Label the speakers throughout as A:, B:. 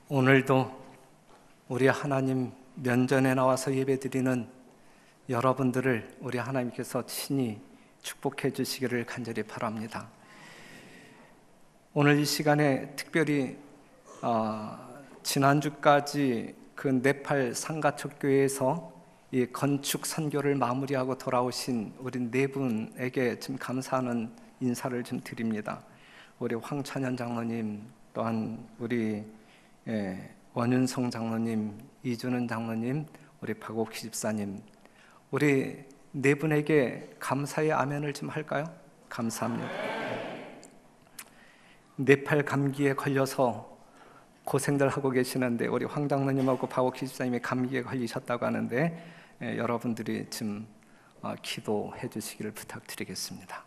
A: 오늘도 우리 하나님 면전에 나와서 예배드리는 여러분들을 우리 하나님께서 친히 축복해 주시기를 간절히 바랍니다. 오늘 이 시간에 특별히 지난주까지 그 네팔 상가척 교회에서 이 건축 선교를 마무리하고 돌아오신 우리 네 분에게 좀 감사하는 인사를 좀 드립니다. 우리 황찬현 장로님, 또한 우리 원윤성 장로님, 이준은 장로님, 우리 박옥희 집사님, 우리 네 분에게 감사의 아멘을 좀 할까요? 감사합니다. 네팔 감기에 걸려서 고생들 하고 계시는데, 우리 황 장로님하고 박옥희 집사님이 감기에 걸리셨다고 하는데 여러분들이 좀 기도해 주시기를 부탁드리겠습니다.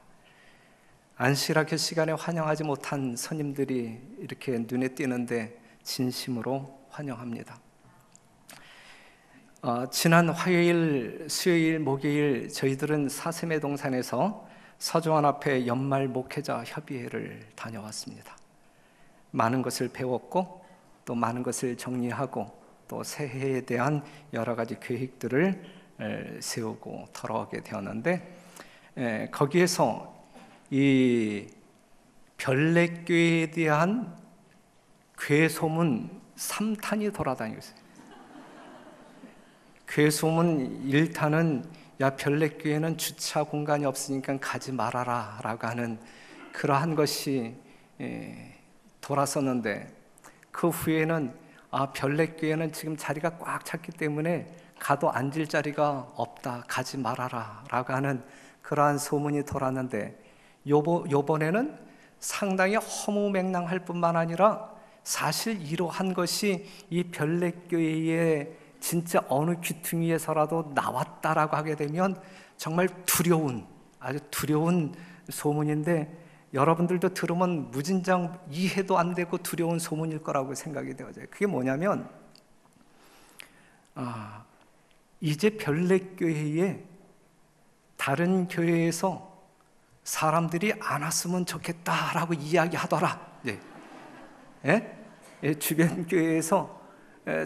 A: 안식일학교 시간에 환영하지 못한 손님들이 이렇게 눈에 띄는데 진심으로 환영합니다. 지난 화요일, 수요일, 목요일 저희들은 사슴의동산에서 서주원 앞에 연말 목회자 협의회를 다녀왔습니다. 많은 것을 배웠고 또 많은 것을 정리하고 또 새해에 대한 여러 가지 계획들을 세우고 돌아오게 되었는데, 거기에서 이 별내교회에 대한 괴소문 3탄이 돌아다니고 있어요. 괴소문 1탄은 야, 별내교회는 주차 공간이 없으니까 가지 말아라 라고 하는 그러한 것이 돌았었는데, 그 후에는 별내교회는 지금 자리가 꽉 찼기 때문에 가도 앉을 자리가 없다, 가지 말아라 라고 하는 그러한 소문이 돌았는데, 요번에는 상당히 허무맹랑할 뿐만 아니라 사실 이러한 것이 이 별내교회의 진짜 어느 귀퉁이에서라도 나왔다라고 하게 되면 정말 두려운, 아주 두려운 소문인데, 여러분들도 들으면 무진장 이해도 안 되고 두려운 소문일 거라고 생각이 되어져요. 그게 뭐냐면 이제 별내교회에 다른 교회에서 사람들이 안 왔으면 좋겠다라고 이야기하더라. 주변 교회에서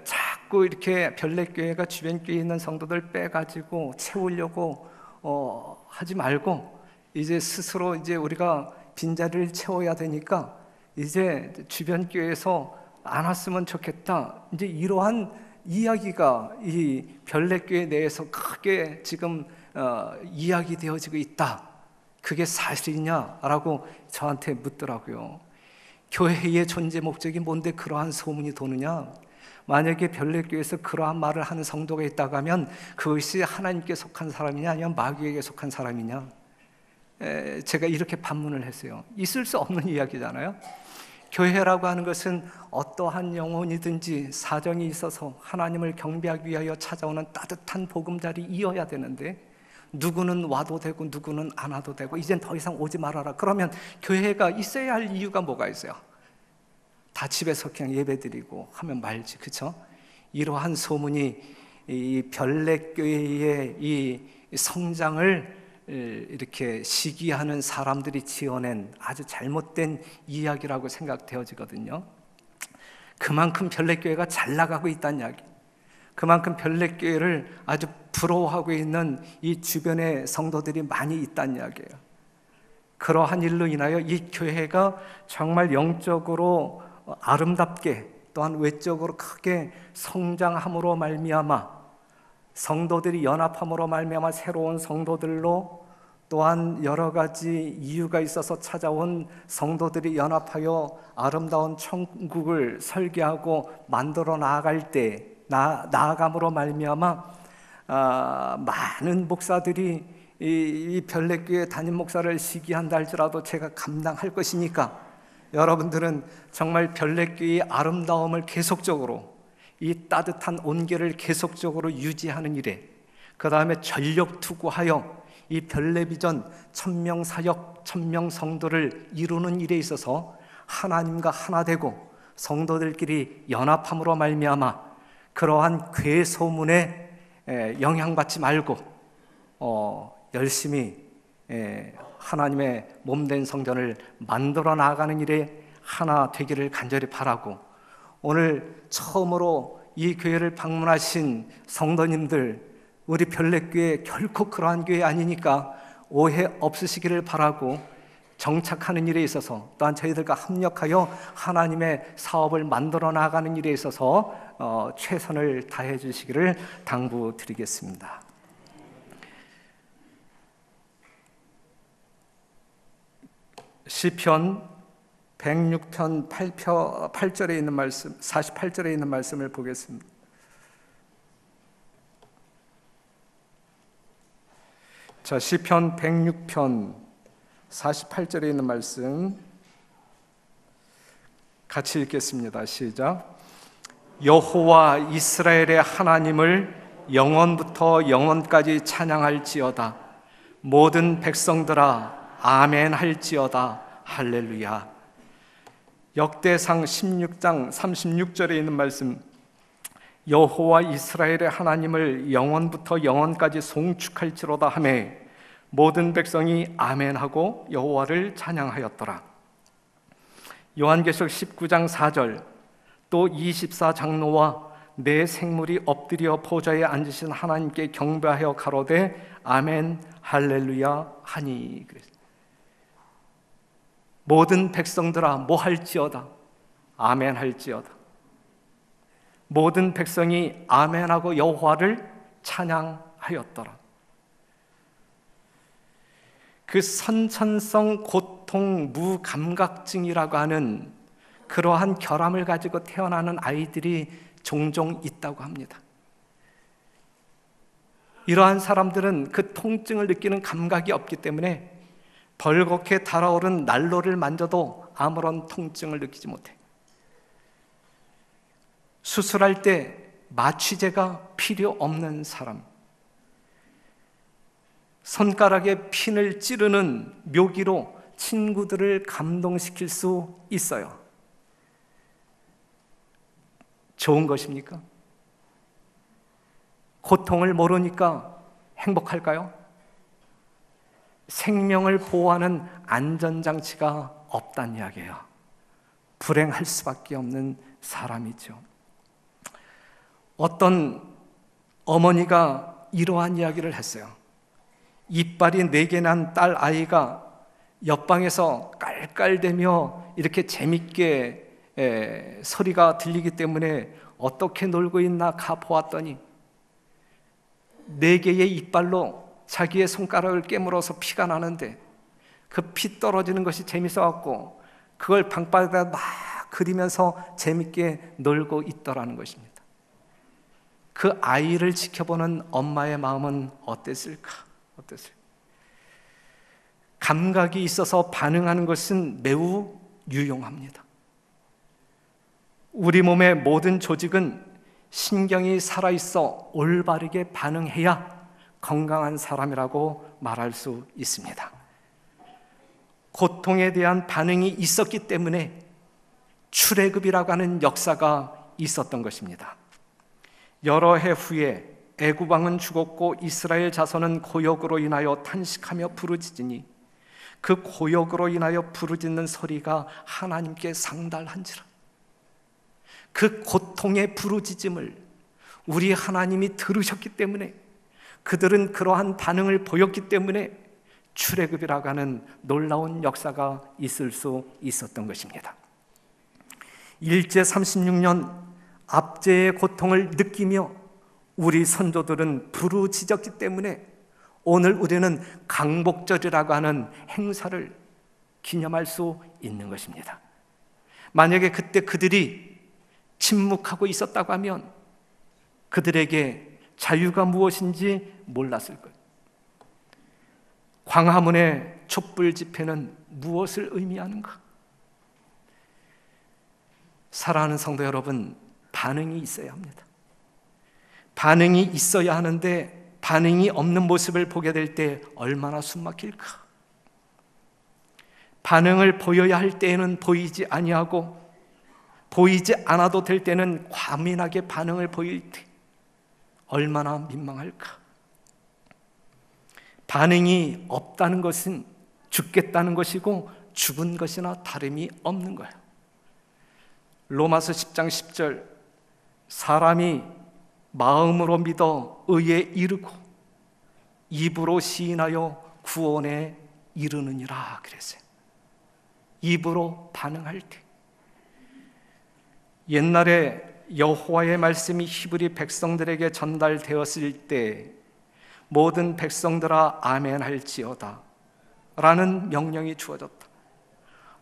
A: 자꾸 이렇게 별내교회가 주변 교회에 있는 성도들 빼가지고 채우려고 하지 말고, 이제 스스로 이제 우리가 빈자리를 채워야 되니까 이제 주변 교회에서 안 왔으면 좋겠다, 이제 이러한 이야기가 이 별내교회 내에서 크게 지금 이야기되어지고 있다. 그게 사실이냐라고 저한테 묻더라고요. 교회의 존재 목적이 뭔데 그러한 소문이 도느냐? 만약에 별내교회에서 그러한 말을 하는 성도가 있다고 하면 그것이 하나님께 속한 사람이냐 아니면 마귀에게 속한 사람이냐? 제가 이렇게 반문을 했어요. 있을 수 없는 이야기잖아요. 교회라고 하는 것은 어떠한 영혼이든지 사정이 있어서 하나님을 경배하기 위하여 찾아오는 따뜻한 보금자리이어야 되는데, 누구는 와도 되고 누구는 안 와도 되고 이젠 더 이상 오지 말아라. 그러면 교회가 있어야 할 이유가 뭐가 있어요? 다 집에서 그냥 예배드리고 하면 말지, 그렇죠? 이러한 소문이 이 별내교회의 이 성장을 이렇게 시기하는 사람들이 지어낸 아주 잘못된 이야기라고 생각되어지거든요. 그만큼 별내교회가 잘 나가고 있다는 이야기, 그만큼 별내교회를 아주 부러워하고 있는 이 주변의 성도들이 많이 있다는 이야기예요. 그러한 일로 인하여 이 교회가 정말 영적으로 아름답게 또한 외적으로 크게 성장함으로 말미암아, 성도들이 연합함으로 말미암아 새로운 성도들로, 또한 여러 가지 이유가 있어서 찾아온 성도들이 연합하여 아름다운 천국을 설계하고 만들어 나아갈 때, 나아감으로 말미암아 많은 목사들이 이 별내교회 담임 목사를 시기한다 할지라도 제가 감당할 것이니까, 여러분들은 정말 별내교회의 아름다움을 계속적으로, 이 따뜻한 온기를 계속적으로 유지하는 일에, 그 다음에 전력 투구하여 이 별내비전 1000명 사역, 1000명 성도를 이루는 일에 있어서 하나님과 하나 되고 성도들끼리 연합함으로 말미암아 그러한 괴소문에 영향받지 말고 열심히 하나님의 몸된 성전을 만들어 나가는 일에 하나 되기를 간절히 바라고, 오늘 처음으로 이 교회를 방문하신 성도님들, 우리 별내교회 결코 그러한 교회 아니니까 오해 없으시기를 바라고, 정착하는 일에 있어서 또한 저희들과 협력하여 하나님의 사업을 만들어 나가는 일에 있어서 최선을 다해 주시기를 당부드리겠습니다. 시편 106편 8절에 있는 말씀, 48절에 있는 말씀을 보겠습니다. 자, 시편 106편 48절에 있는 말씀 같이 읽겠습니다. 시작. 여호와 이스라엘의 하나님을 영원부터 영원까지 찬양할지어다. 모든 백성들아 아멘 할지어다. 할렐루야. 역대상 16장 36절에 있는 말씀, 여호와 이스라엘의 하나님을 영원부터 영원까지 송축할지로다 하매 모든 백성이 아멘하고 여호와를 찬양하였더라. 요한계시록 19장 4절, 또 24장로와 내 생물이 엎드려 보좌에 앉으신 하나님께 경배하여 가로되 아멘 할렐루야 하니. 모든 백성들아 뭐 할지어다. 아멘 할지어다. 모든 백성이 아멘하고 여호와를 찬양하였더라. 그 선천성 고통 무감각증이라고 하는 그러한 결함을 가지고 태어나는 아이들이 종종 있다고 합니다. 이러한 사람들은 그 통증을 느끼는 감각이 없기 때문에 벌겋게 달아오른 난로를 만져도 아무런 통증을 느끼지 못해. 수술할 때 마취제가 필요 없는 사람, 손가락에 핀을 찌르는 묘기로 친구들을 감동시킬 수 있어요. 좋은 것입니까? 고통을 모르니까 행복할까요? 생명을 보호하는 안전장치가 없다는 이야기예요. 불행할 수밖에 없는 사람이죠. 어떤 어머니가 이러한 이야기를 했어요. 이빨이 4개 난 딸 아이가 옆방에서 깔깔대며 이렇게 재밌게 소리가 들리기 때문에 어떻게 놀고 있나 가보았더니 4개의 이빨로 자기의 손가락을 깨물어서 피가 나는데 그 피 떨어지는 것이 재밌어갖고 그걸 방바닥에다 막 그리면서 재밌게 놀고 있더라는 것입니다. 그 아이를 지켜보는 엄마의 마음은 어땠을까? 감각이 있어서 반응하는 것은 매우 유용합니다. 우리 몸의 모든 조직은 신경이 살아있어 올바르게 반응해야 건강한 사람이라고 말할 수 있습니다. 고통에 대한 반응이 있었기 때문에 출애굽이라고 하는 역사가 있었던 것입니다. 여러 해 후에 애굽 왕은 죽었고 이스라엘 자손은 고역으로 인하여 탄식하며 부르짖으니 그 고역으로 인하여 부르짖는 소리가 하나님께 상달한지라. 그 고통의 부르짖음을 우리 하나님이 들으셨기 때문에, 그들은 그러한 반응을 보였기 때문에 출애굽이라고 하는 놀라운 역사가 있을 수 있었던 것입니다. 일제 36년 압제의 고통을 느끼며 우리 선조들은 부르짖었기 때문에 오늘 우리는 강복절이라고 하는 행사를 기념할 수 있는 것입니다. 만약에 그때 그들이 침묵하고 있었다고 하면 그들에게 자유가 무엇인지 몰랐을 거예요. 광화문의 촛불 집회는 무엇을 의미하는가? 사랑하는 성도 여러분, 반응이 있어야 합니다. 반응이 있어야 하는데 반응이 없는 모습을 보게 될 때 얼마나 숨막힐까? 반응을 보여야 할 때에는 보이지 아니하고 보이지 않아도 될 때는 과민하게 반응을 보일 때 얼마나 민망할까? 반응이 없다는 것은 죽겠다는 것이고 죽은 것이나 다름이 없는 거예요. 로마서 10장 10절, 사람이 마음으로 믿어 의에 이르고 입으로 시인하여 구원에 이르느니라 그랬어요. 입으로 반응할 때. 옛날에 여호와의 말씀이 히브리 백성들에게 전달되었을 때 모든 백성들아 아멘 할지어다 라는 명령이 주어졌다.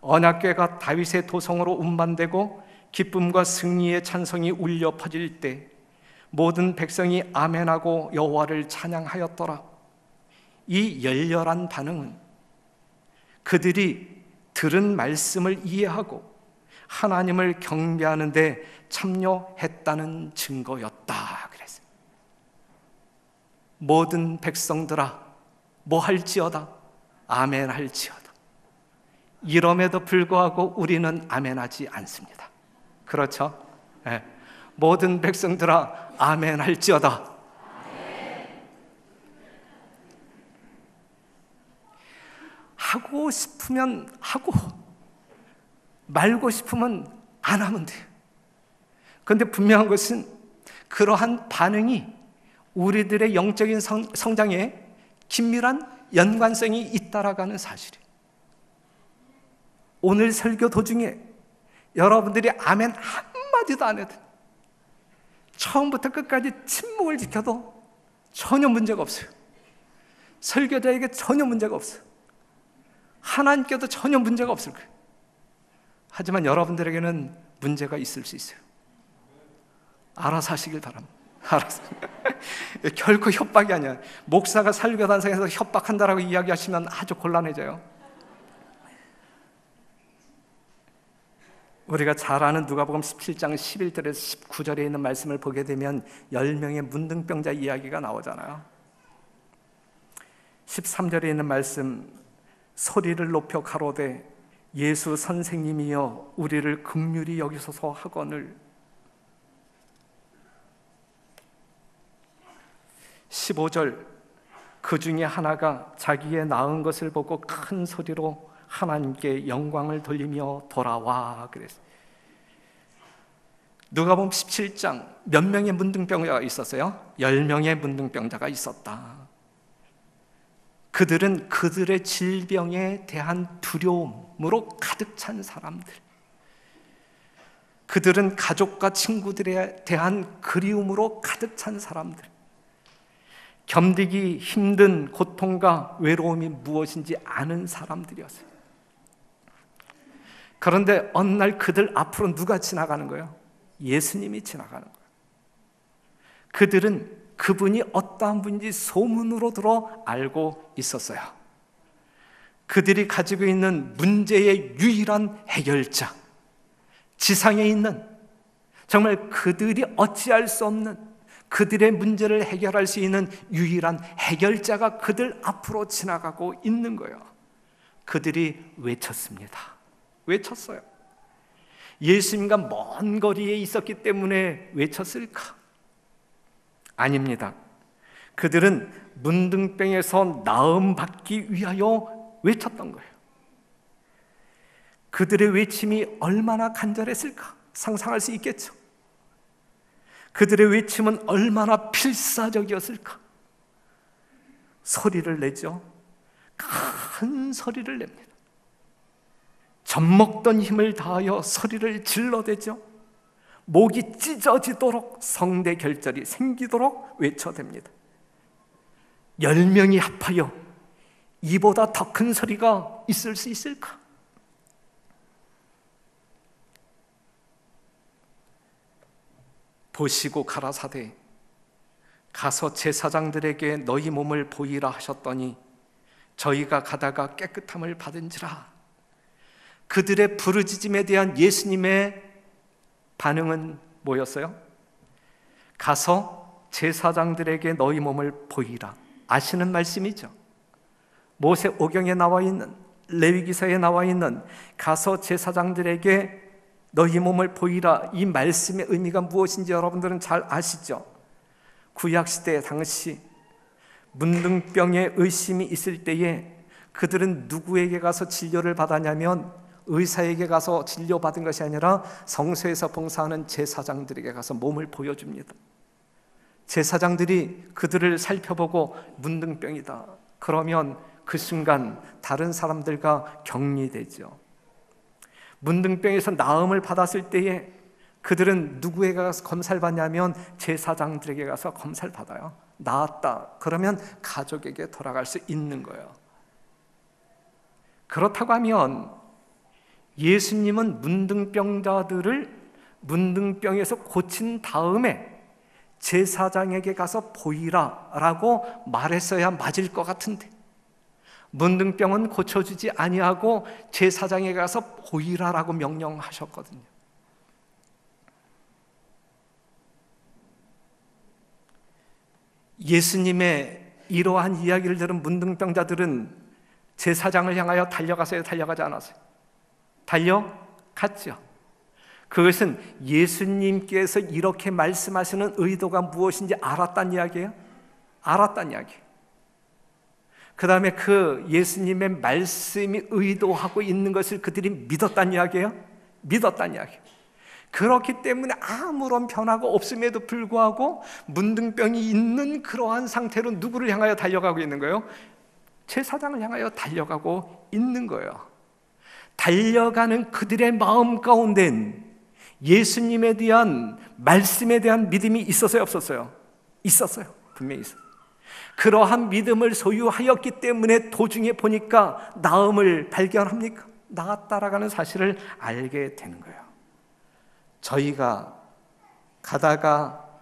A: 언약궤가 다윗의 도성으로 운반되고 기쁨과 승리의 찬송이 울려 퍼질 때 모든 백성이 아멘하고 여호와를 찬양하였더라. 이 열렬한 반응은 그들이 들은 말씀을 이해하고 하나님을 경배하는 데 참여했다는 증거였다 그랬어요. 모든 백성들아 뭐 할지어다, 아멘 할지어다. 이럼에도 불구하고 우리는 아멘하지 않습니다. 그렇죠? 네. 모든 백성들아 아멘 할지어다. 하고 싶으면 하고 말고 싶으면 안 하면 돼요. 그런데 분명한 것은 그러한 반응이 우리들의 영적인 성장에 긴밀한 연관성이 있다라는 사실이에요. 오늘 설교 도중에 여러분들이 아멘 한마디도 안 해도 처음부터 끝까지 침묵을 지켜도 전혀 문제가 없어요. 설교자에게 전혀 문제가 없어요. 하나님께도 전혀 문제가 없을 거예요. 하지만 여러분들에게는 문제가 있을 수 있어요. 알아서 하시길 바랍니다. 알아서. 결코 협박이 아니야. 목사가 설교단상에서 협박한다라고 이야기하시면 아주 곤란해져요. 우리가 잘 아는 누가복음 17장 11절에서 19절에 있는 말씀을 보게 되면 10명의 문둥병자 이야기가 나오잖아요. 13절에 있는 말씀, 소리를 높여 가로되 예수 선생님이여 우리를 긍휼히 여기소서 하거늘. 15절, 그 중에 하나가 자기의 낳은 것을 보고 큰 소리로 하나님께 영광을 돌리며 돌아와 그랬어요. 누가복음 17장 몇 명의 문둥병자가 있었어요? 10명의 문둥병자가 있었다. 그들은 그들의 질병에 대한 두려움으로 가득 찬 사람들, 그들은 가족과 친구들에 대한 그리움으로 가득 찬 사람들, 견디기 힘든 고통과 외로움이 무엇인지 아는 사람들이었어요. 그런데 어느 날 그들 앞으로 누가 지나가는 거예요? 예수님이 지나가는 거예요. 그들은 그분이 어떠한 분인지 소문으로 들어 알고 있었어요. 그들이 가지고 있는 문제의 유일한 해결자, 지상에 있는 정말 그들이 어찌할 수 없는 그들의 문제를 해결할 수 있는 유일한 해결자가 그들 앞으로 지나가고 있는 거예요. 그들이 외쳤습니다. 외쳤어요. 예수님과 먼 거리에 있었기 때문에 외쳤을까? 아닙니다. 그들은 문둥병에서 나음받기 위하여 외쳤던 거예요. 그들의 외침이 얼마나 간절했을까? 상상할 수 있겠죠. 그들의 외침은 얼마나 필사적이었을까? 소리를 내죠. 큰 소리를 냅니다. 젖먹던 힘을 다하여 소리를 질러대죠. 목이 찢어지도록 성대 결절이 생기도록 외쳐댑니다. 10명이 합하여 이보다 더 큰 소리가 있을 수 있을까? 보시고 가라사대 가서 제사장들에게 너희 몸을 보이라 하셨더니 저희가 가다가 깨끗함을 받은지라. 그들의 부르짖음에 대한 예수님의 반응은 뭐였어요? 가서 제사장들에게 너희 몸을 보이라. 아시는 말씀이죠. 모세오경에 나와 있는, 레위기서에 나와 있는 가서 제사장들에게 너희 몸을 보이라, 이 말씀의 의미가 무엇인지 여러분들은 잘 아시죠? 구약시대 당시 문둥병에 의심이 있을 때에 그들은 누구에게 가서 진료를 받았냐면 의사에게 가서 진료받은 것이 아니라 성소에서 봉사하는 제사장들에게 가서 몸을 보여줍니다. 제사장들이 그들을 살펴보고 문둥병이다. 그러면 그 순간 다른 사람들과 격리되죠. 문둥병에서 나음을 받았을 때에 그들은 누구에게 가서 검사를 받냐면 제사장들에게 가서 검사를 받아요. 나았다. 그러면 가족에게 돌아갈 수 있는 거예요. 그렇다고 하면 예수님은 문둥병자들을 문둥병에서 고친 다음에 제사장에게 가서 보이라 라고 말했어야 맞을 것 같은데, 문둥병은 고쳐주지 아니하고 제사장에게 가서 보이라 라고 명령하셨거든요. 예수님의 이러한 이야기를 들은 문둥병자들은 제사장을 향하여 달려가서요, 달려가지 않았어요? 달려갔죠. 그것은 예수님께서 이렇게 말씀하시는 의도가 무엇인지 알았단 이야기예요. 알았단 이야기예요. 그 다음에 그 예수님의 말씀이 의도하고 있는 것을 그들이 믿었단 이야기예요. 믿었단 이야기예요. 그렇기 때문에 아무런 변화가 없음에도 불구하고 문둥병이 있는 그러한 상태로 누구를 향하여 달려가고 있는 거예요? 제사장을 향하여 달려가고 있는 거예요. 달려가는 그들의 마음 가운데는 예수님에 대한 말씀에 대한 믿음이 있었어요, 없었어요? 있었어요. 분명히 있어요. 그러한 믿음을 소유하였기 때문에 도중에 보니까 나음을 발견합니까? 나았다라는 사실을 알게 되는 거예요. 저희가 가다가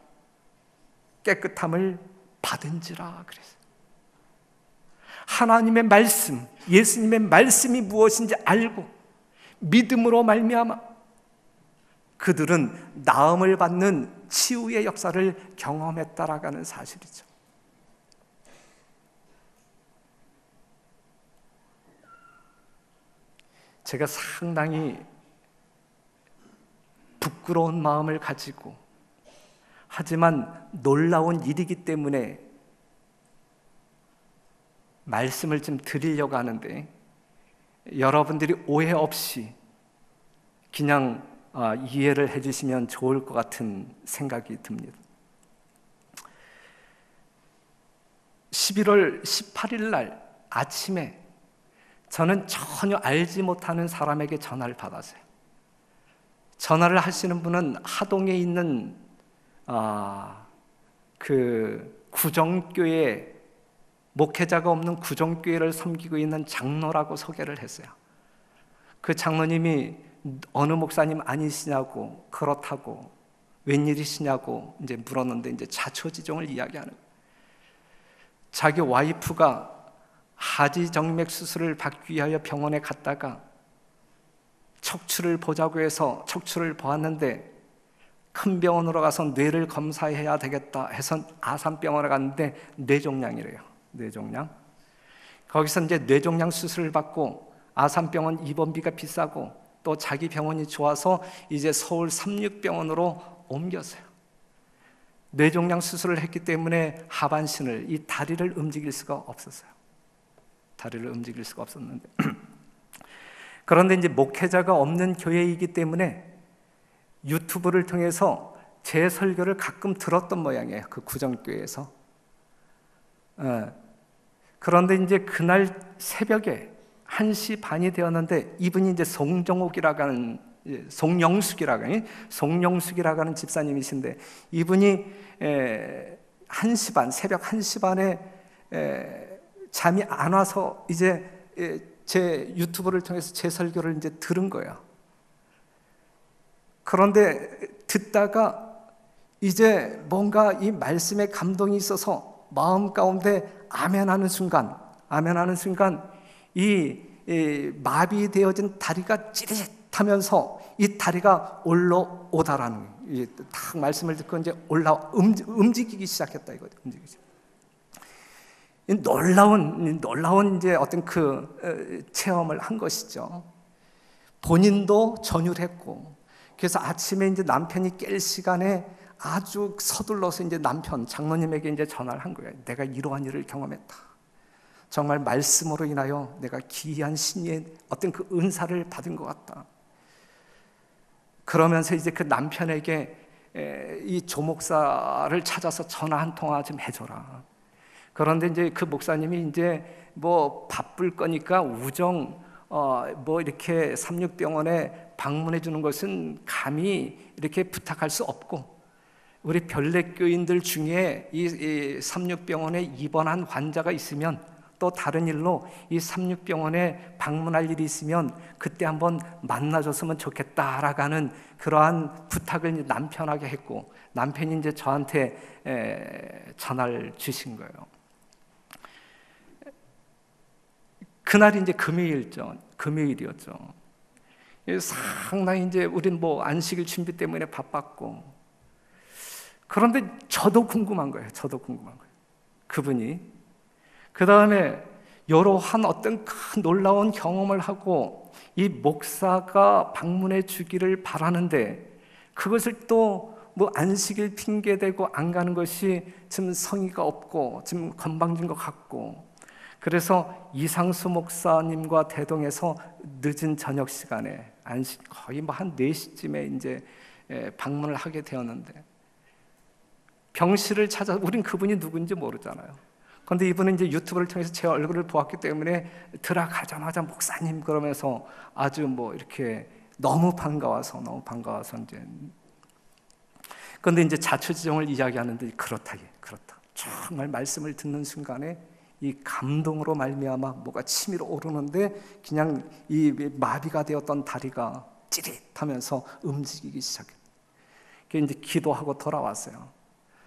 A: 깨끗함을 받은지라 그랬어요. 하나님의 말씀, 예수님의 말씀이 무엇인지 알고 믿음으로 말미암아 그들은 나음을 받는 치유의 역사를 경험했다라는 사실이죠. 제가 상당히 부끄러운 마음을 가지고, 하지만 놀라운 일이기 때문에 말씀을 좀 드리려고 하는데, 여러분들이 오해 없이 그냥 이해를 해주시면 좋을 것 같은 생각이 듭니다. 11월 18일 날 아침에 저는 전혀 알지 못하는 사람에게 전화를 받았어요. 전화를 하시는 분은 하동에 있는 그 구정교회, 목회자가 없는 구정교회를 섬기고 있는 장로라고 소개를 했어요. 그 장로님이 어느 목사님 아니시냐고, 그렇다고, 웬일이시냐고 이제 물었는데, 이제 자초지종을 이야기하는 거예요. 자기 와이프가 하지정맥 수술을 받기 위하여 병원에 갔다가 척추를 보자고 해서 척추를 보았는데, 큰 병원으로 가서 뇌를 검사해야 되겠다 해서 아산병원에 갔는데 뇌종양이래요. 뇌종양. 거기서 이제 뇌종양 수술을 받고 아산병원 입원비가 비싸고 또 자기 병원이 좋아서 이제 서울 삼육병원으로 옮겼어요. 뇌종양 수술을 했기 때문에 하반신을, 이 다리를 움직일 수가 없었어요. 다리를 움직일 수가 없었는데 그런데 이제 목회자가 없는 교회이기 때문에 유튜브를 통해서 제 설교를 가끔 들었던 모양이에요. 그 구정교회에서. 그런데 이제 그날 새벽에 1시 반이 되었는데, 이분이 이제 송정욱이라고 하는, 송영숙이라고 하는 집사님이신데, 이분이 1시 반, 새벽 1시 반에 잠이 안 와서 이제 제 유튜브를 통해서 제 설교를 이제 들은 거예요. 그런데 듣다가 이제 뭔가 이 말씀에 감동이 있어서 마음 가운데 아멘하는 순간 이 마비되어진 다리가 찌릿하면서 이 다리가 올라오다라는, 딱 말씀을 듣고 이제 움직이기 시작했다 이거죠. 놀라운 이제 어떤 그 체험을 한 것이죠. 본인도 전율했고, 그래서 아침에 이제 남편이 깰 시간에 아주 서둘러서 이제 남편 장로님에게 이제 전화를 한 거예요. 내가 이러한 일을 경험했다. 정말 말씀으로 인하여 내가 기이한 신의 어떤 그 은사를 받은 것 같다. 그러면서 이제 그 남편에게 이 조 목사를 찾아서 전화 한 통화 좀 해줘라. 그런데 이제 그 목사님이 이제 뭐 바쁠 거니까 뭐 이렇게 삼육병원에 방문해 주는 것은 감히 이렇게 부탁할 수 없고, 우리 별내교인들 중에 이 삼육병원에 입원한 환자가 있으면, 또 다른 일로 이 삼육병원에 방문할 일이 있으면 그때 한번 만나줬으면 좋겠다라고 하는 그러한 부탁을 남편에게 했고, 남편이 이제 저한테 전화를 주신 거예요. 그날이 이제 금요일이었죠. 상당히 이제 우린 뭐 안식일 준비 때문에 바빴고, 그런데 저도 궁금한 거예요. 그분이 그 다음에 여러한 어떤 큰 놀라운 경험을 하고 이 목사가 방문해 주기를 바라는데, 그것을 또 뭐 안식일 핑계대고 안 가는 것이 좀 성의가 없고 좀 건방진 것 같고, 그래서 이상수 목사님과 대동해서 늦은 저녁 시간에 거의 뭐 한 4시쯤에 이제 방문을 하게 되었는데, 병실을 찾아, 우린 그분이 누군지 모르잖아요. 그런데 이분은 이제 유튜브를 통해서 제 얼굴을 보았기 때문에 들어가자마자 목사님 그러면서 아주 뭐 이렇게 너무 반가워서 이제, 그런데 이제 자초지종을 이야기하는데 그렇다. 정말 말씀을 듣는 순간에 이 감동으로 말미암아 뭐가 치밀어 오르는데, 그냥 이 마비가 되었던 다리가 찌릿하면서 움직이기 시작해요. 이제 기도하고 돌아왔어요.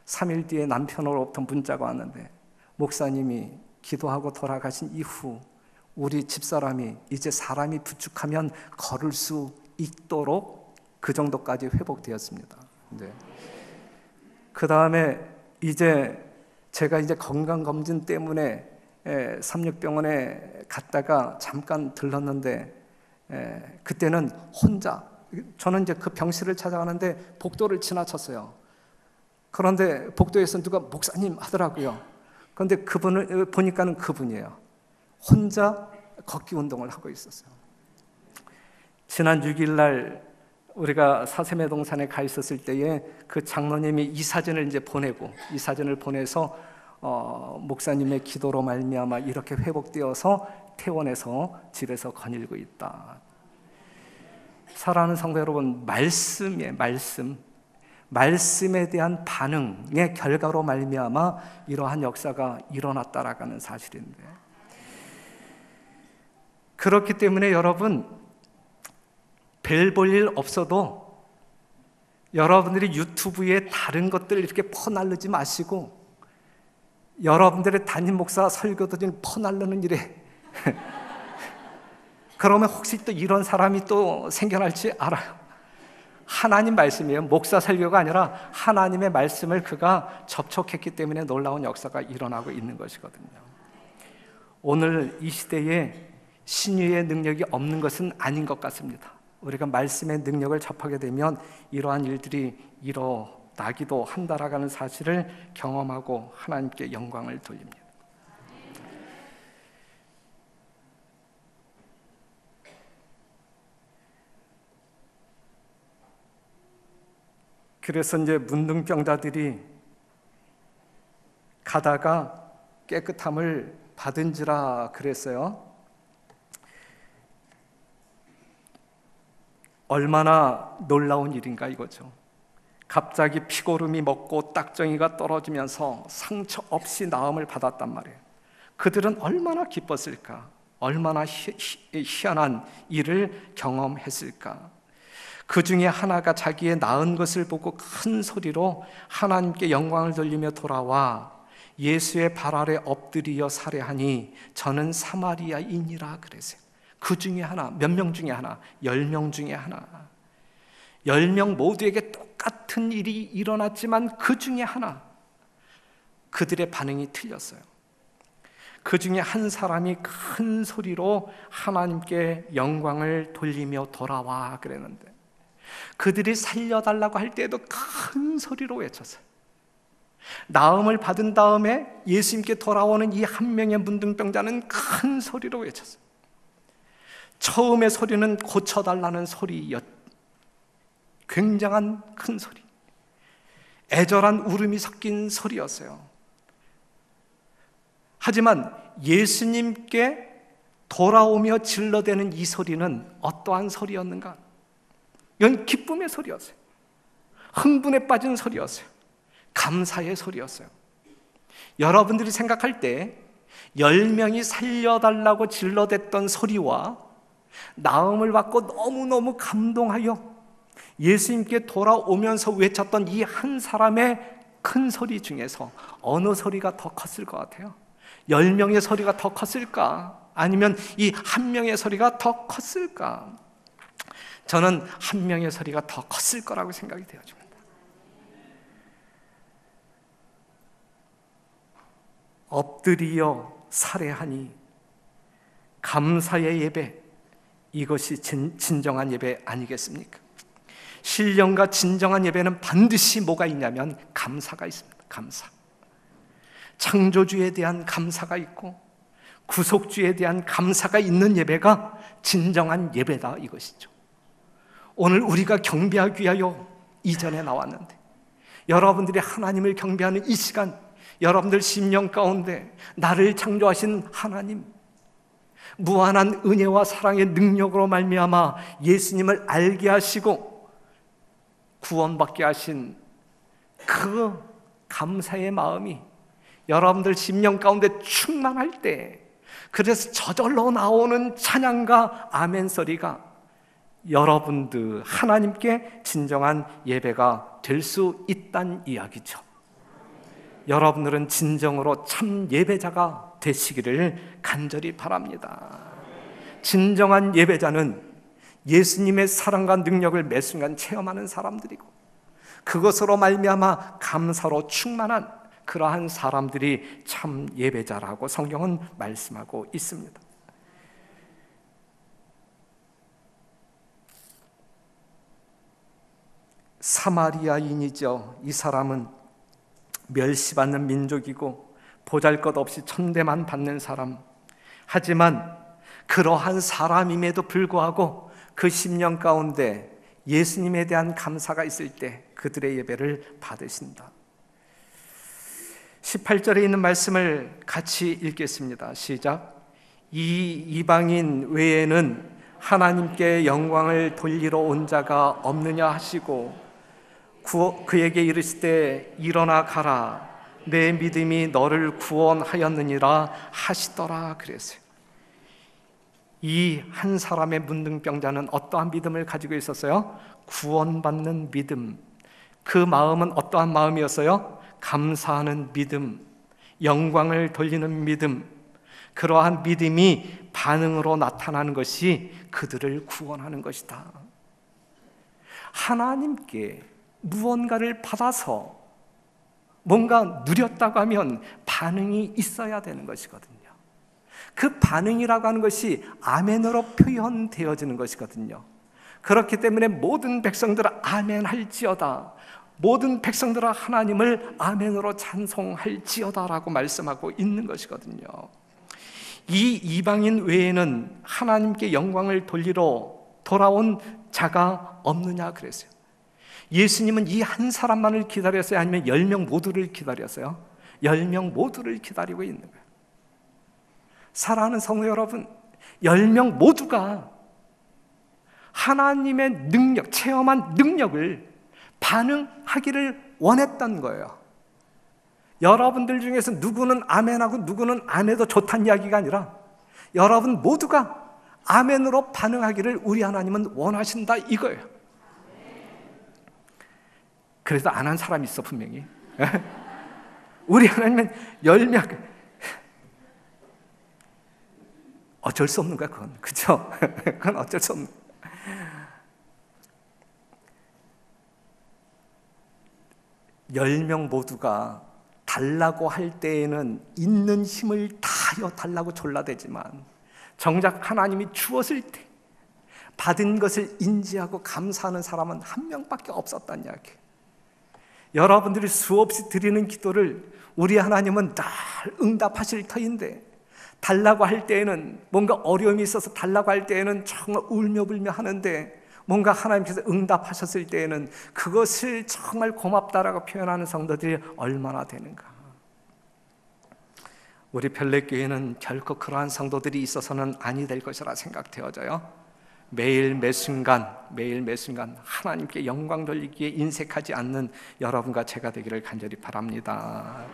A: 3일 뒤에 남편으로부터 문자가 왔는데, 목사님이 기도하고 돌아가신 이후 우리 집사람이 이제 사람이 부축하면 걸을 수 있도록 그 정도까지 회복되었습니다. 그 다음에 이제 제가 이제 건강검진 때문에 삼육병원에 갔다가 잠깐 들렀는데, 그때는 혼자, 저는 이제 그 병실을 찾아가는데 복도를 지나쳤어요. 그런데 복도에서 누가 목사님 하더라고요. 그런데 그분을 보니까는 그분이에요. 혼자 걷기 운동을 하고 있었어요. 지난 6일 날 우리가 사세매 동산에 가 있었을 때에 그 장로님이 이 사진을 이제 이 사진을 보내서 목사님의 기도로 말미암아 이렇게 회복되어서 퇴원해서 집에서 거닐고 있다. 사랑하는 성도 여러분, 말씀에 대한 반응의 결과로 말미암아 이러한 역사가 일어났다라는 사실인데, 그렇기 때문에 여러분, 별 볼 일 없어도 여러분들이 유튜브에 다른 것들 이렇게 퍼날르지 마시고, 여러분들의 담임 목사 설교도 퍼날르는 일에 그러면 혹시 또 이런 사람이 또 생겨날지 알아요. 하나님 말씀이에요. 목사 설교가 아니라 하나님의 말씀을 그가 접촉했기 때문에 놀라운 역사가 일어나고 있는 것이거든요. 오늘 이 시대에 신유의 능력이 없는 것은 아닌 것 같습니다. 우리가 말씀의 능력을 접하게 되면 이러한 일들이 일어나기도 한다라는 사실을 경험하고 하나님께 영광을 돌립니다. 그래서 이제 문둥병자들이 가다가 깨끗함을 받은지라 그랬어요. 얼마나 놀라운 일인가 이거죠. 갑자기 피고름이 먹고 딱정이가 떨어지면서 상처 없이 나음을 받았단 말이에요. 그들은 얼마나 기뻤을까? 얼마나 희한한 일을 경험했을까? 그 중에 하나가 자기의 나은 것을 보고 큰 소리로 하나님께 영광을 돌리며 돌아와 예수의 발 아래 엎드리어 살해하니 저는 사마리아인이라 그랬어요. 그 중에 하나, 몇 명 중에 하나, 10명 중에 하나, 10명 모두에게 똑같은 일이 일어났지만 그 중에 하나, 그들의 반응이 틀렸어요. 그 중에 한 사람이 큰 소리로 하나님께 영광을 돌리며 돌아와 그랬는데, 그들이 살려달라고 할 때에도 큰 소리로 외쳤어요. 나음을 받은 다음에 예수님께 돌아오는 이 한 명의 문둥병자는 큰 소리로 외쳤어요. 처음의 소리는 고쳐달라는 소리였. 굉장한 큰 소리, 애절한 울음이 섞인 소리였어요. 하지만 예수님께 돌아오며 질러대는 이 소리는 어떠한 소리였는가? 이건 기쁨의 소리였어요. 흥분에 빠진 소리였어요. 감사의 소리였어요. 여러분들이 생각할 때 10명이 살려달라고 질러댔던 소리와 나음을 받고 너무너무 감동하여 예수님께 돌아오면서 외쳤던 이 한 사람의 큰 소리 중에서 어느 소리가 더 컸을 것 같아요? 10명의 소리가 더 컸을까? 아니면 이 한 명의 소리가 더 컸을까? 저는 한 명의 소리가 더 컸을 거라고 생각이 되어집니다. 엎드리어 살해하니 감사의 예배, 이것이 진정한 예배 아니겠습니까? 신령과 진정한 예배는 반드시 뭐가 있냐면 감사가 있습니다. 감사. 창조주에 대한 감사가 있고 구속주에 대한 감사가 있는 예배가 진정한 예배다, 이것이죠. 오늘 우리가 경배하기 위하여 이전에 나왔는데, 여러분들이 하나님을 경배하는 이 시간, 여러분들 심령 가운데 나를 창조하신 하나님, 무한한 은혜와 사랑의 능력으로 말미암아 예수님을 알게 하시고 구원받게 하신 그 감사의 마음이 여러분들 심령 가운데 충만할 때, 그래서 저절로 나오는 찬양과 아멘 소리가 여러분들 하나님께 진정한 예배가 될 수 있다는 이야기죠. 여러분들은 진정으로 참 예배자가 되시기를 간절히 바랍니다. 진정한 예배자는 예수님의 사랑과 능력을 매 순간 체험하는 사람들이고, 그것으로 말미암아 감사로 충만한 그러한 사람들이 참 예배자라고 성경은 말씀하고 있습니다. 사마리아인이죠. 이 사람은 멸시받는 민족이고 보잘것없이 천대만 받는 사람, 하지만 그러한 사람임에도 불구하고 그 심령 가운데 예수님에 대한 감사가 있을 때 그들의 예배를 받으신다. 18절에 있는 말씀을 같이 읽겠습니다. 시작. 이 이방인 외에는 하나님께 영광을 돌리러 온 자가 없느냐 하시고 그에게 이르시되 일어나 가라, 내 믿음이 너를 구원하였느니라 하시더라 그랬어요. 이 한 사람의 문둥병자는 어떠한 믿음을 가지고 있었어요? 구원받는 믿음. 그 마음은 어떠한 마음이었어요? 감사하는 믿음, 영광을 돌리는 믿음. 그러한 믿음이 반응으로 나타나는 것이 그들을 구원하는 것이다. 하나님께 무언가를 받아서 뭔가 누렸다고 하면 반응이 있어야 되는 것이거든요. 그 반응이라고 하는 것이 아멘으로 표현되어지는 것이거든요. 그렇기 때문에 모든 백성들아 아멘 할지어다, 모든 백성들아 하나님을 아멘으로 찬송할지어다 라고 말씀하고 있는 것이거든요. 이 이방인 외에는 하나님께 영광을 돌리러 돌아온 자가 없느냐 그랬어요. 예수님은 이 한 사람만을 기다렸어요? 아니면 10명 모두를 기다렸어요? 10명 모두를 기다리고 있는 거예요. 사랑하는 성도 여러분, 10명 모두가 하나님의 능력, 체험한 능력을 반응하기를 원했던 거예요. 여러분들 중에서 누구는 아멘하고 누구는 안 해도 좋다는 이야기가 아니라 여러분 모두가 아멘으로 반응하기를 우리 하나님은 원하신다 이거예요. 그래도 안 한 사람이 있어 분명히. 우리 하나님은 10명, 어쩔 수 없는 거야 그건. 그렇죠? 그건 어쩔 수 없는 거야. 열 명 모두가 달라고 할 때에는 있는 힘을 다하여 달라고 졸라대지만 정작 하나님이 주었을 때 받은 것을 인지하고 감사하는 사람은 한 명밖에 없었다는 이야기예요. 여러분들이 수없이 드리는 기도를 우리 하나님은 늘 응답하실 터인데, 달라고 할 때에는, 뭔가 어려움이 있어서 달라고 할 때에는 정말 울며불며 하는데, 뭔가 하나님께서 응답하셨을 때에는 그것을 정말 고맙다라고 표현하는 성도들이 얼마나 되는가. 우리 별내교회는 결코 그러한 성도들이 있어서는 아니 될 것이라 생각되어져요. 매일 매순간 하나님께 영광 돌리기에 인색하지 않는 여러분과 제가 되기를 간절히 바랍니다.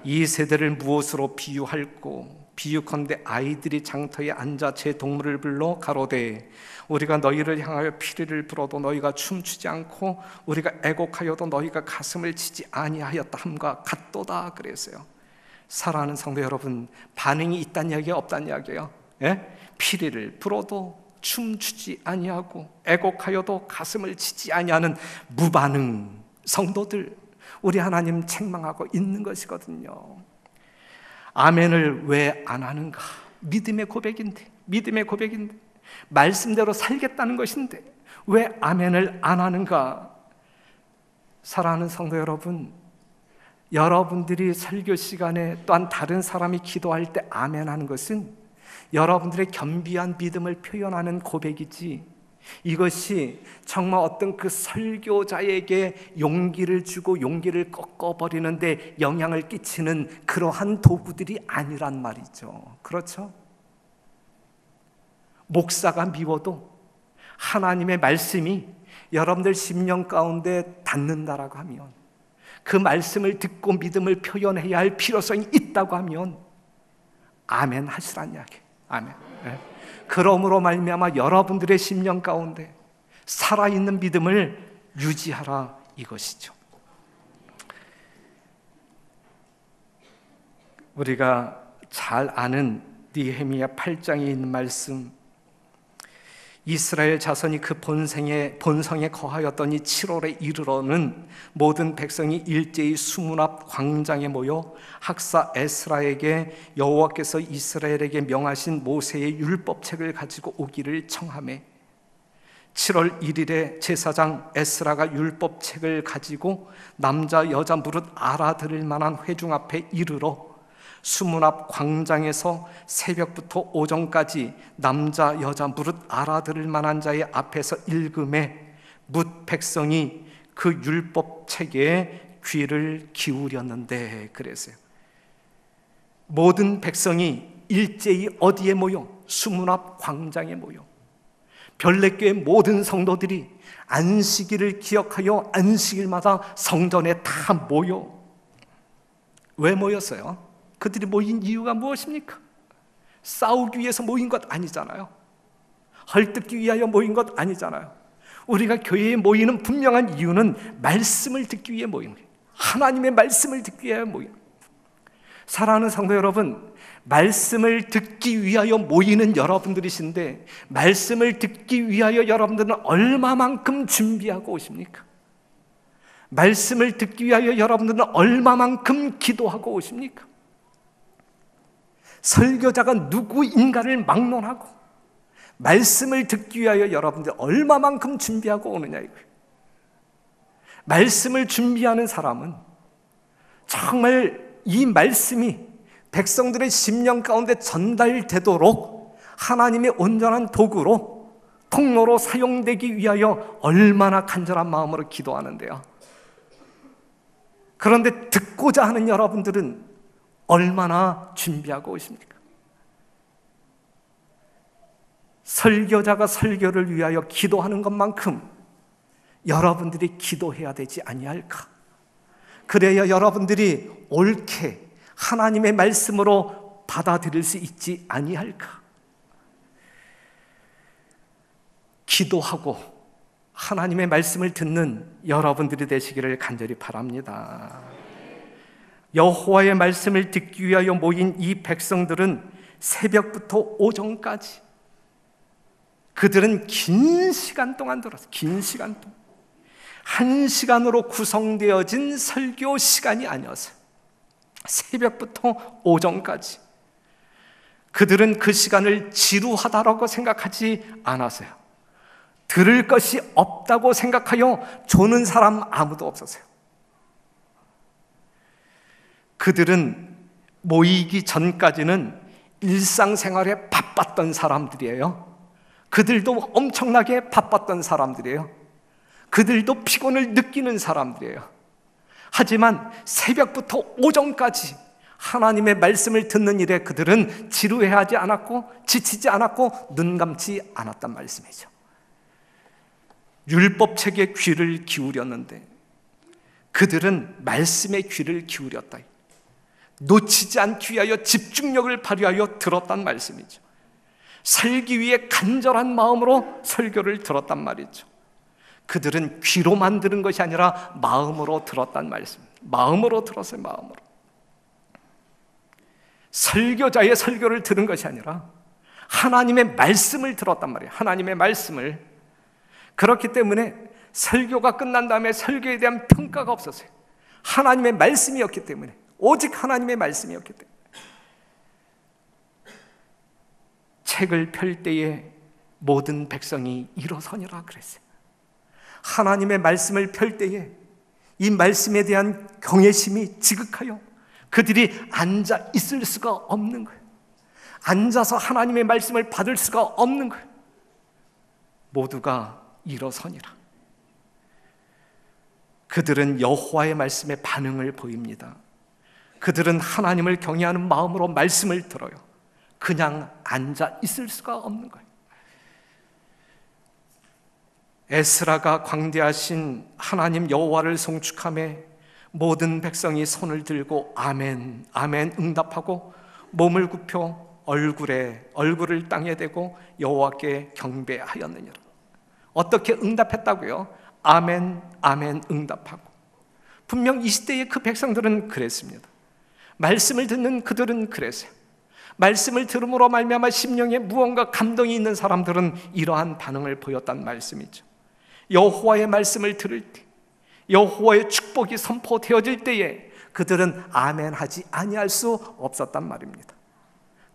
A: 이 세대를 무엇으로 비유할꼬? 비유컨대 아이들이 장터에 앉아 제 동물을 불러 가로되 우리가 너희를 향하여 피리를 불어도 너희가 춤추지 않고 우리가 애곡하여도 너희가 가슴을 치지 아니하였다 함과 같도다 그랬어요. 사랑하는 성도 여러분, 반응이 있다는 이야기가 없다는 이야기예요. 예? 피리를 불어도 춤추지 아니하고 애곡하여도 가슴을 치지 아니하는 무반응 성도들, 우리 하나님 책망하고 있는 것이거든요. 아멘을 왜 안 하는가? 믿음의 고백인데 말씀대로 살겠다는 것인데 왜 아멘을 안 하는가? 사랑하는 성도 여러분, 여러분들이 설교 시간에 또한 다른 사람이 기도할 때 아멘 하는 것은 여러분들의 겸비한 믿음을 표현하는 고백이지, 이것이 정말 어떤 그 설교자에게 용기를 주고 용기를 꺾어버리는데 영향을 끼치는 그러한 도구들이 아니란 말이죠. 그렇죠? 목사가 미워도 하나님의 말씀이 여러분들 심령 가운데 닿는다라고 하면, 그 말씀을 듣고 믿음을 표현해야 할 필요성이 있다고 하면 아멘 하시란 이야기. 아멘. 네. 그러므로 말미암아 여러분들의 심령 가운데 살아있는 믿음을 유지하라 이것이죠. 우리가 잘 아는 느헤미야 8장에 있는 말씀, 이스라엘 자손이 그 본성에 거하였더니 7월에 이르러는 모든 백성이 일제히 수문 앞 광장에 모여 학사 에스라에게 여호와께서 이스라엘에게 명하신 모세의 율법책을 가지고 오기를 청하매, 7월 1일에 제사장 에스라가 율법책을 가지고 남자 여자 무릇 알아들을 만한 회중 앞에 이르러 수문 앞 광장에서 새벽부터 오전까지 남자 여자 무릇 알아들을 만한 자의 앞에서 읽음에 뭇 백성이 그 율법책에 귀를 기울였는데 그랬어요. 모든 백성이 일제히 어디에 모여? 수문 앞 광장에 모여. 별내교회 모든 성도들이 안식일을 기억하여 안식일마다 성전에 다 모여. 왜 모였어요? 그들이 모인 이유가 무엇입니까? 싸우기 위해서 모인 것 아니잖아요. 헐뜯기 위하여 모인 것 아니잖아요. 우리가 교회에 모이는 분명한 이유는 말씀을 듣기 위해 모이는 거예요. 하나님의 말씀을 듣기 위해 모이는 거예요. 사랑하는 성도 여러분, 말씀을 듣기 위하여 모이는 여러분들이신데 말씀을 듣기 위하여 여러분들은 얼마만큼 준비하고 오십니까? 말씀을 듣기 위하여 여러분들은 얼마만큼 기도하고 오십니까? 설교자가 누구인가를 막론하고 말씀을 듣기 위하여 여러분들 얼마만큼 준비하고 오느냐 이거예요. 말씀을 준비하는 사람은 정말 이 말씀이 백성들의 심령 가운데 전달되도록 하나님의 온전한 도구로, 통로로 사용되기 위하여 얼마나 간절한 마음으로 기도하는데요. 그런데 듣고자 하는 여러분들은 얼마나 준비하고 오십니까? 설교자가 설교를 위하여 기도하는 것만큼 여러분들이 기도해야 되지 아니할까? 그래야 여러분들이 옳게 하나님의 말씀으로 받아들일 수 있지 아니할까? 기도하고 하나님의 말씀을 듣는 여러분들이 되시기를 간절히 바랍니다. 여호와의 말씀을 듣기 위하여 모인 이 백성들은 새벽부터 오전까지, 그들은 긴 시간 동안 들었어요. 긴 시간 동안. 한 시간으로 구성되어진 설교 시간이 아니었어요. 새벽부터 오전까지. 그들은 그 시간을 지루하다라고 생각하지 않았어요. 들을 것이 없다고 생각하여 조는 사람 아무도 없었어요. 그들은 모이기 전까지는 일상생활에 바빴던 사람들이에요. 그들도 엄청나게 바빴던 사람들이에요. 그들도 피곤을 느끼는 사람들이에요. 하지만 새벽부터 오전까지 하나님의 말씀을 듣는 일에 그들은 지루해하지 않았고 지치지 않았고 눈 감지 않았단 말씀이죠. 율법책에 귀를 기울였는데 그들은 말씀에 귀를 기울였다. 놓치지 않기 위하여 집중력을 발휘하여 들었단 말씀이죠. 살기 위해 간절한 마음으로 설교를 들었단 말이죠. 그들은 귀로만 들은 것이 아니라 마음으로 들었단 말씀. 마음으로 들었어요. 마음으로. 설교자의 설교를 들은 것이 아니라 하나님의 말씀을 들었단 말이에요. 하나님의 말씀을. 그렇기 때문에 설교가 끝난 다음에 설교에 대한 평가가 없었어요. 하나님의 말씀이었기 때문에, 오직 하나님의 말씀이었기 때문에. 책을 펼 때에 모든 백성이 일어서니라 그랬어요. 하나님의 말씀을 펼 때에 이 말씀에 대한 경외심이 지극하여 그들이 앉아 있을 수가 없는 거예요. 앉아서 하나님의 말씀을 받을 수가 없는 거예요. 모두가 일어서니라. 그들은 여호와의 말씀에 반응을 보입니다. 그들은 하나님을 경외하는 마음으로 말씀을 들어요. 그냥 앉아 있을 수가 없는 거예요. 에스라가 광대하신 하나님 여호와를 송축하며 모든 백성이 손을 들고 아멘, 아멘 응답하고 몸을 굽혀 얼굴을 땅에 대고 여호와께 경배하였느니라. 어떻게 응답했다고요? 아멘, 아멘 응답하고. 분명 이 시대의 그 백성들은 그랬습니다. 말씀을 듣는 그들은 그랬어요. 말씀을 들음으로 말미암아 심령에 무언가 감동이 있는 사람들은 이러한 반응을 보였단 말씀이죠. 여호와의 말씀을 들을 때, 여호와의 축복이 선포되어질 때에 그들은 아멘 하지 아니할 수 없었단 말입니다.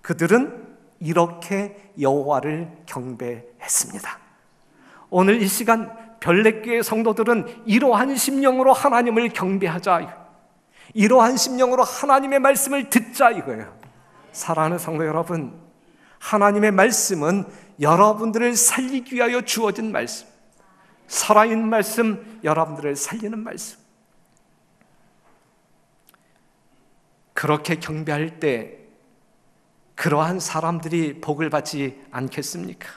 A: 그들은 이렇게 여호와를 경배했습니다. 오늘 이 시간 별내교회 성도들은 이러한 심령으로 하나님을 경배하자, 이러한 심령으로 하나님의 말씀을 듣자 이거예요. 사랑하는 성도 여러분, 하나님의 말씀은 여러분들을 살리기 위하여 주어진 말씀, 살아있는 말씀, 여러분들을 살리는 말씀. 그렇게 경배할 때 그러한 사람들이 복을 받지 않겠습니까?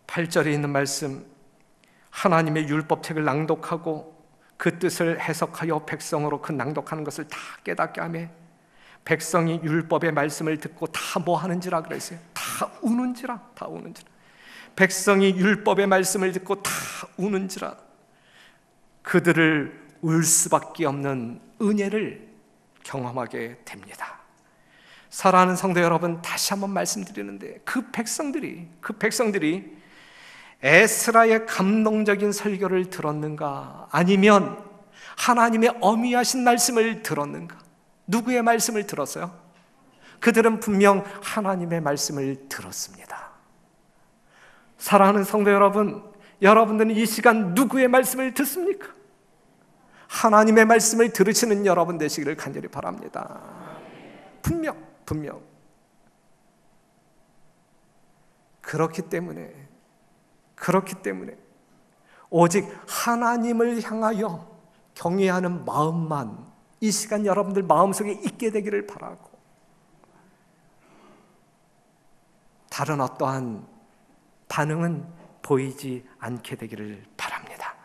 A: 8절에 있는 말씀, 하나님의 율법책을 낭독하고 그 뜻을 해석하여 백성으로 그 낭독하는 것을 다 깨닫게 하며 백성이 율법의 말씀을 듣고 다 뭐 하는지라 그랬어요? 다 우는지라. 백성이 율법의 말씀을 듣고 다 우는지라. 그들을 울 수밖에 없는 은혜를 경험하게 됩니다. 사랑하는 성도 여러분, 다시 한번 말씀드리는데 그 백성들이 에스라의 감동적인 설교를 들었는가, 아니면 하나님의 어미하신 말씀을 들었는가? 누구의 말씀을 들었어요? 그들은 분명 하나님의 말씀을 들었습니다. 사랑하는 성도 여러분, 여러분들은 이 시간 누구의 말씀을 듣습니까? 하나님의 말씀을 들으시는 여러분 되시기를 간절히 바랍니다. 분명 그렇기 때문에 오직 하나님을 향하여 경외하는 마음만 이 시간 여러분들 마음속에 있게 되기를 바라고, 다른 어떠한 반응은 보이지 않게 되기를 바랍니다.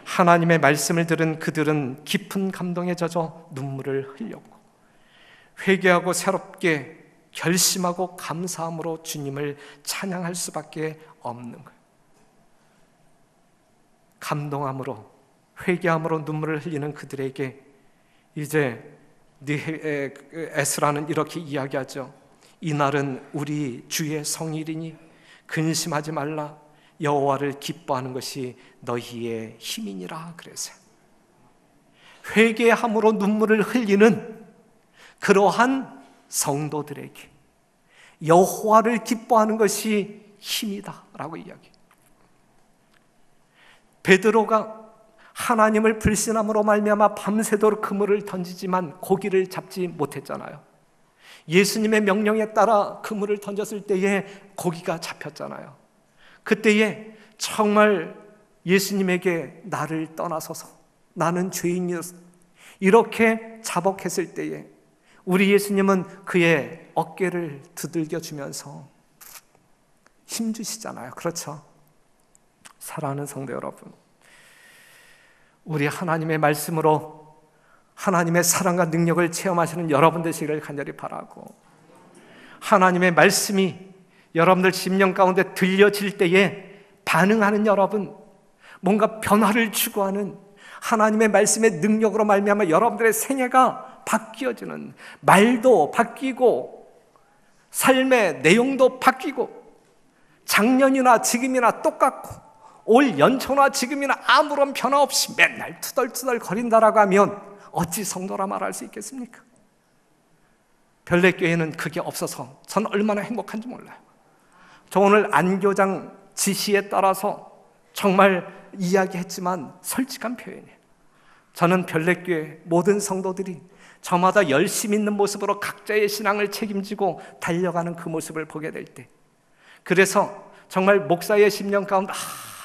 A: 하나님의 말씀을 들은 그들은 깊은 감동에 젖어 눈물을 흘렸고 회개하고 새롭게 결심하고 감사함으로 주님을 찬양할 수밖에 없는 거예요. 감동함으로, 회개함으로 눈물을 흘리는 그들에게 이제 에스라는 이렇게 이야기하죠. 이날은 우리 주의 성일이니 근심하지 말라. 여호와를 기뻐하는 것이 너희의 힘이니라 그랬어요. 회개함으로 눈물을 흘리는 그러한 성도들에게 여호와를 기뻐하는 것이 힘이다 라고 이야기해요. 베드로가 하나님을 불신함으로 말미암아 밤새도록 그물을 던지지만 고기를 잡지 못했잖아요. 예수님의 명령에 따라 그물을 던졌을 때에 고기가 잡혔잖아요. 그때에 정말 예수님에게 나를 떠나소서, 나는 죄인이었어, 이렇게 자복했을 때에 우리 예수님은 그의 어깨를 두들겨 주면서 힘주시잖아요. 그렇죠? 사랑하는 성도 여러분, 우리 하나님의 말씀으로 하나님의 사랑과 능력을 체험하시는 여러분 되시기를 간절히 바라고, 하나님의 말씀이 여러분들 심령 가운데 들려질 때에 반응하는 여러분, 뭔가 변화를 추구하는 하나님의 말씀의 능력으로 말미암아 여러분들의 생애가 바뀌어지는, 말도 바뀌고 삶의 내용도 바뀌고 작년이나 지금이나 똑같고 올 연초나 지금이나 아무런 변화 없이 맨날 투덜투덜 거린다라고 하면 어찌 성도라 말할 수 있겠습니까? 별내교회는 그게 없어서 저는 얼마나 행복한지 몰라요. 저 오늘 안교장 지시에 따라서 정말 이야기했지만 솔직한 표현이에요. 저는 별내교회 모든 성도들이 저마다 열심히 있는 모습으로 각자의 신앙을 책임지고 달려가는 그 모습을 보게 될 때, 그래서 정말 목사의 심령 가운데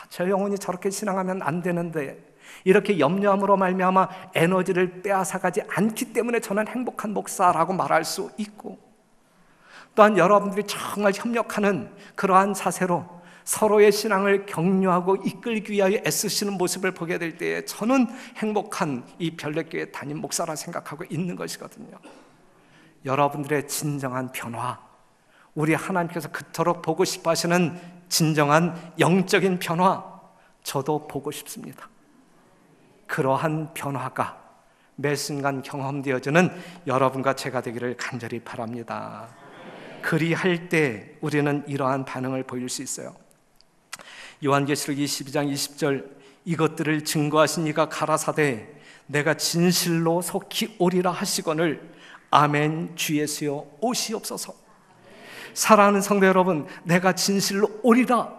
A: 저 영혼이 저렇게 신앙하면 안 되는데 이렇게 염려함으로 말미암아 에너지를 빼앗아가지 않기 때문에 저는 행복한 목사라고 말할 수 있고, 또한 여러분들이 정말 협력하는 그러한 자세로 서로의 신앙을 격려하고 이끌기 위하여 애쓰시는 모습을 보게 될 때에 저는 행복한 이 별내교회 담임 목사라 생각하고 있는 것이거든요. 여러분들의 진정한 변화, 우리 하나님께서 그토록 보고 싶어 하시는 진정한 영적인 변화, 저도 보고 싶습니다. 그러한 변화가 매 순간 경험되어지는 여러분과 제가 되기를 간절히 바랍니다. 그리할 때 우리는 이러한 반응을 보일 수 있어요. 요한계시록 22장 20절, 이것들을 증거하신 이가 가라사대 내가 진실로 속히 오리라 하시거늘 아멘 주 예수여 오시옵소서. 사랑하는 성도 여러분, 내가 진실로 오리라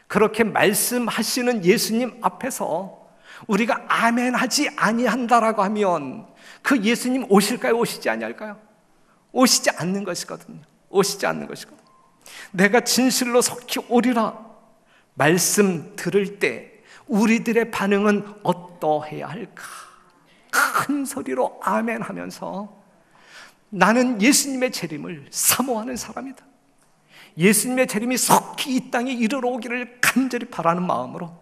A: 그렇게 말씀하시는 예수님 앞에서 우리가 아멘 하지 아니한다라고 하면 그 예수님 오실까요? 오시지 아니할까요? 오시지 않는 것이거든요. 오시지 않는 것이거든요. 내가 진실로 속히 오리라 말씀 들을 때 우리들의 반응은 어떠해야 할까? 큰 소리로 아멘 하면서 나는 예수님의 재림을 사모하는 사람이다, 예수님의 재림이 속히 이 땅에 이르러 오기를 간절히 바라는 마음으로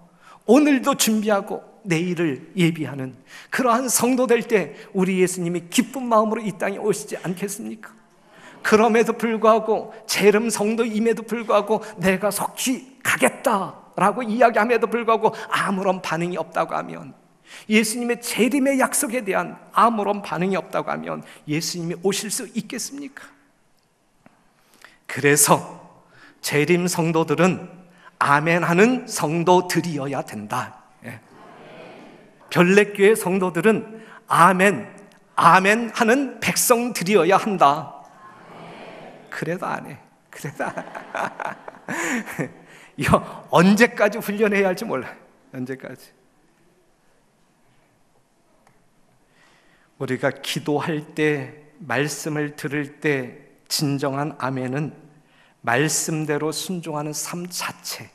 A: 오늘도 준비하고 내일을 예비하는 그러한 성도 될 때 우리 예수님이 기쁜 마음으로 이 땅에 오시지 않겠습니까? 그럼에도 불구하고 재림 성도임에도 불구하고 내가 속히 가겠다라고 이야기함에도 불구하고 아무런 반응이 없다고 하면, 예수님의 재림의 약속에 대한 아무런 반응이 없다고 하면 예수님이 오실 수 있겠습니까? 그래서 재림 성도들은 아멘하는 성도들이어야 된다. 별내교회 성도들은 아멘, 아멘 하는 백성들이어야 한다. 그래도 안 해. 그래도 안 해. 이거 언제까지 훈련해야 할지 몰라요. 언제까지. 우리가 기도할 때, 말씀을 들을 때 진정한 아멘은 말씀대로 순종하는 삶 자체,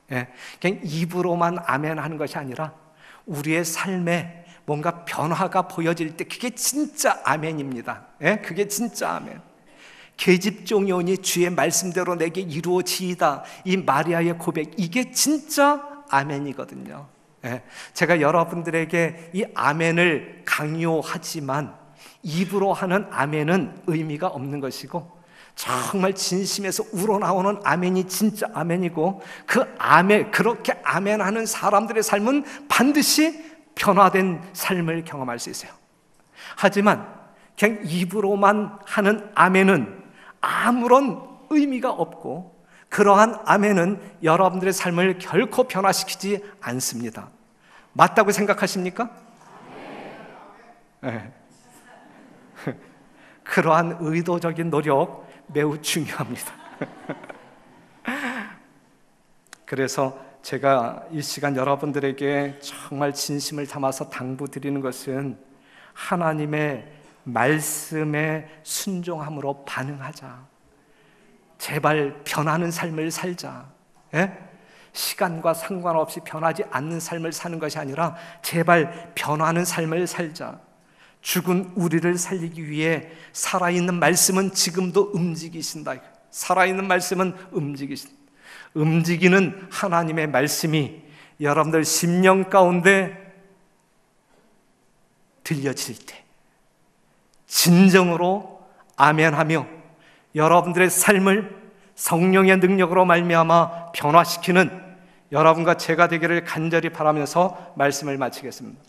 A: 그냥 입으로만 아멘하는 것이 아니라 우리의 삶에 뭔가 변화가 보여질 때 그게 진짜 아멘입니다. 그게 진짜 아멘. 계집종이오니 주의 말씀대로 내게 이루어지이다, 이 마리아의 고백, 이게 진짜 아멘이거든요. 제가 여러분들에게 이 아멘을 강요하지만 입으로 하는 아멘은 의미가 없는 것이고, 정말 진심에서 우러나오는 아멘이 진짜 아멘이고, 그 아멘, 그렇게 아멘하는 사람들의 삶은 반드시 변화된 삶을 경험할 수 있어요. 하지만 그냥 입으로만 하는 아멘은 아무런 의미가 없고, 그러한 아멘은 여러분들의 삶을 결코 변화시키지 않습니다. 맞다고 생각하십니까? 네. 그러한 의도적인 노력 매우 중요합니다. 그래서 제가 이 시간 여러분들에게 정말 진심을 담아서 당부드리는 것은 하나님의 말씀에 순종함으로 반응하자. 제발 변하는 삶을 살자. 예? 시간과 상관없이 변하지 않는 삶을 사는 것이 아니라 제발 변하는 삶을 살자. 죽은 우리를 살리기 위해 살아있는 말씀은 지금도 움직이신다. 살아있는 말씀은 움직이신다. 움직이는 하나님의 말씀이 여러분들 심령 가운데 들려질 때 진정으로 아멘하며 여러분들의 삶을 성령의 능력으로 말미암아 변화시키는 여러분과 제가 되기를 간절히 바라면서 말씀을 마치겠습니다.